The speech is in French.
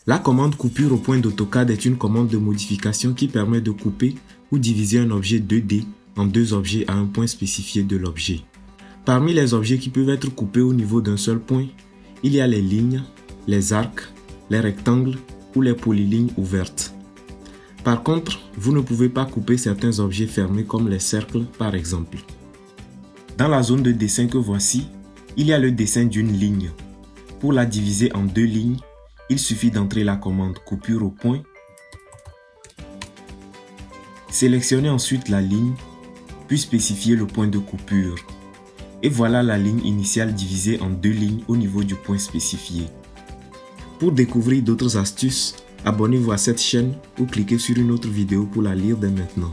La commande coupure au point d'AutoCAD est une commande de modification qui permet de couper ou diviser un objet 2D en deux objets à un point spécifié de l'objet. Parmi les objets qui peuvent être coupés au niveau d'un seul point, il y a les lignes, les arcs, les rectangles ou les polylignes ouvertes. Par contre, vous ne pouvez pas couper certains objets fermés comme les cercles par exemple. Dans la zone de dessin que voici, il y a le dessin d'une ligne. Pour la diviser en deux lignes, il suffit d'entrer la commande coupure au point, sélectionner ensuite la ligne, puis spécifier le point de coupure. Et voilà la ligne initiale divisée en deux lignes au niveau du point spécifié. Pour découvrir d'autres astuces, abonnez-vous à cette chaîne ou cliquez sur une autre vidéo pour la lire dès maintenant.